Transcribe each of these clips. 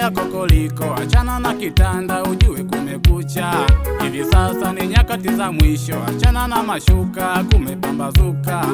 ya kokoliko, achana na kitanda ujue kumekucha. Hivi sasa ni nyakati za mwisho, achana na mashuka kumepambazuka.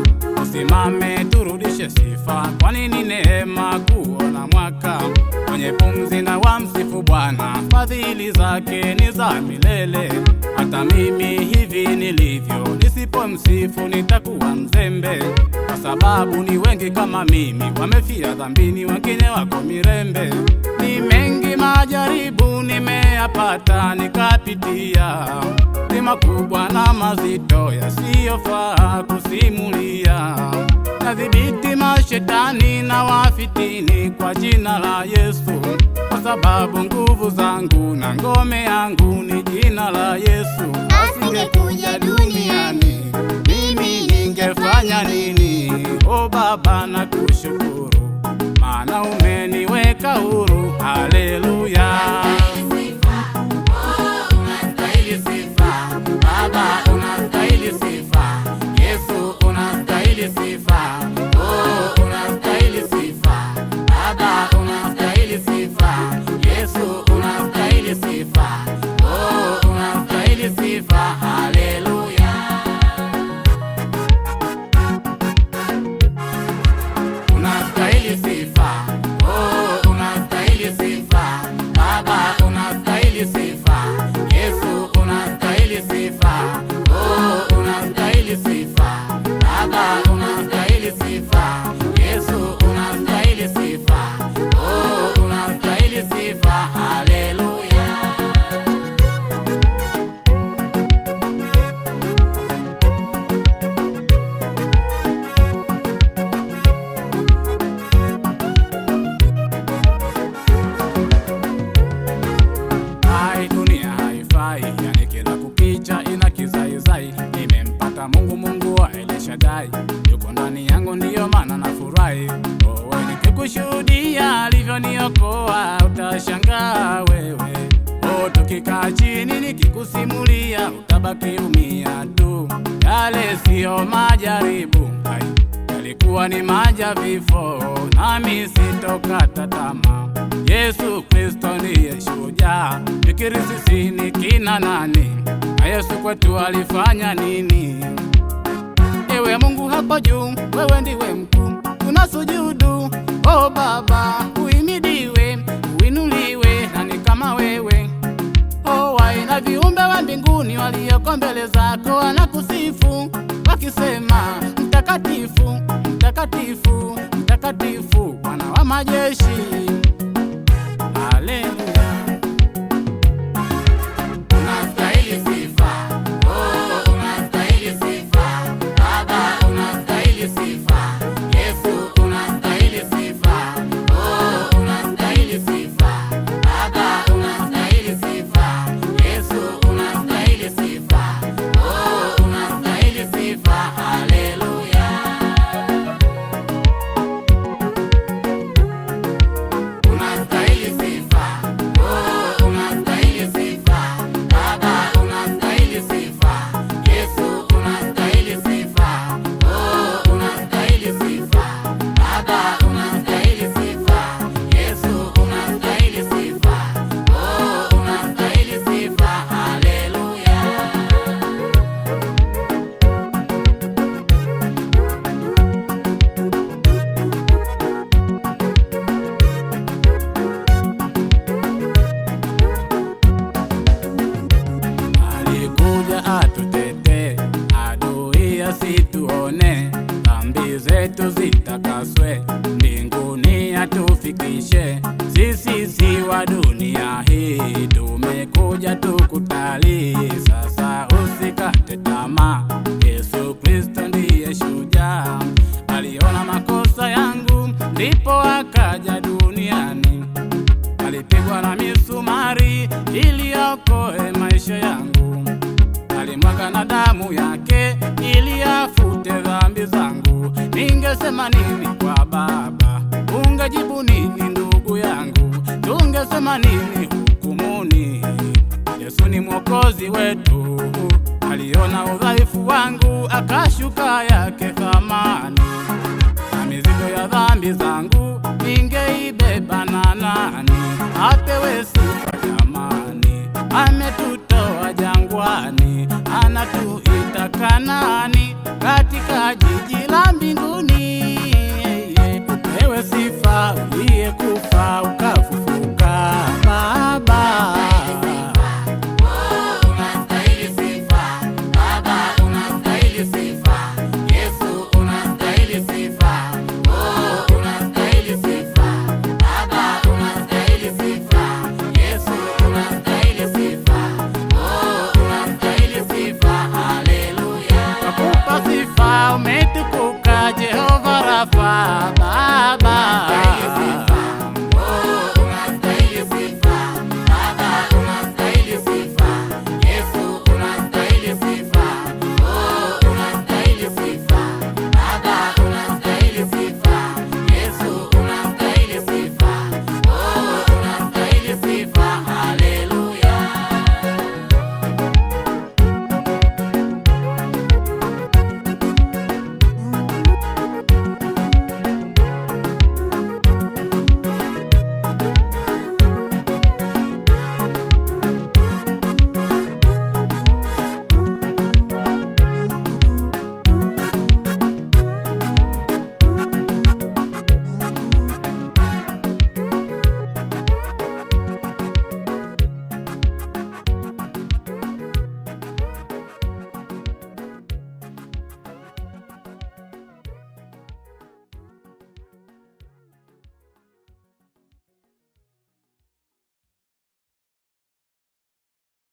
Usimame turudishe sifa, kwani ni neema kuona mwaka. Mwenye pumzi na wamsifu Bwana, fadhili zake ni za milele. Hata mimi hivi nilivyo, nisipomsifu nitakuwa mzembe, kwa sababu ni wengi kama mimi wamefia dhambini, wengine wako mirembe. Ni mengi majaribu nimeyapata nikapitia, ni makubwa na mazito yasiyofaa kusimulia. Nadhibiti mashetani na wafitini kwa jina la Yesu, kwa sababu nguvu zangu na ngome yangu ni jina la Yesu. Asingekuja duniani mimi ningefanya nini? O Baba nakushukuru, maana umeniweka huru. Haleluya. Unastahili sifa Baba, unastahili sifa Yesu, unastahili sifa. Unastahili sifa Baba, unastahili sifa Yesu, unastahili sifa. Unastahili sifa. Haleluya. Unastahili sifa, unastahili sifa Baba, unastahili sifa Yesu, unastahili sifa. Unastahili sifa Baba, unastahili sifa Yesu, unastahili sifa. Unastahili sifa. Haleluya. Dunia haifai, yani kila kukicha ina kizaizai. Nimempata Mungu wa El Shaddai, yuko ndani yangu ndiyo maana nafurahi. Nikikushuhudia alivyoniokoa utashangaa wewe. Tukikaa chini nikikusimulia utabaki umia tu. Yale siyo majaribu, yalikuwa ni majavifo, nami sitokata tamaa. Yesu Kristo ndiye shujaa, fikiri sisi ni kina nani, na Yesu kwetu alifanya nini? Ewe Mungu hapo juu, wewe ndiwe mkuu, tunasujudu. O Baba uhimidiwe, uinuliwe, nani kama wewe? Na viumbe wa mbinguni walioko mbele zako wanakusifu wakisema, mtakatifu, mtakatifu, mtakatifu Bwana wa majeshi. Haleluya. Unastahili sifa, unastahili sifa Baba, unastahili sifa Yesu, unastahili sifa. Unastahili sifa Baba, unastahili sifa Yesu, unastahili sifa. Unastahili sifa. Haleluya. Unastahili sifa, unastahili sifa Baba, unastahili sifa Yesu, unastahili sifa. Unastahili sifa Baba, unastahili sifa Yesu, unastahili sifa. Unastahili sifa. Haleluya. Alikuja atutete, adui asituone, dhambi zetu zitakaswe, mbinguni atufikishe. Sisi si wa dunia hii, tumekuja tukutalii. Sasa usikate tamaa, Yesu Kristo ndiye shujaa. Aliona makosa yangu ndipo akaja duniani, alipigwa na misumari ili aokoe maisha yangu, alimwaga na damu yake ili afute dhambi zangu. Ningesema nini kwa Baba? Ungejibu nini ndugu yangu? Tungesema nini hukumuni? Yesu ni mwokozi wetu, aliona udhaifu wangu akashuka yake thamani, na mizigo ya dhambi zangu ninge tulibeba na nani? Apewe sifa jamani, ametutoa jangwani, anatuita Kanaani, katika jiji la mbinguni. Apewe sifa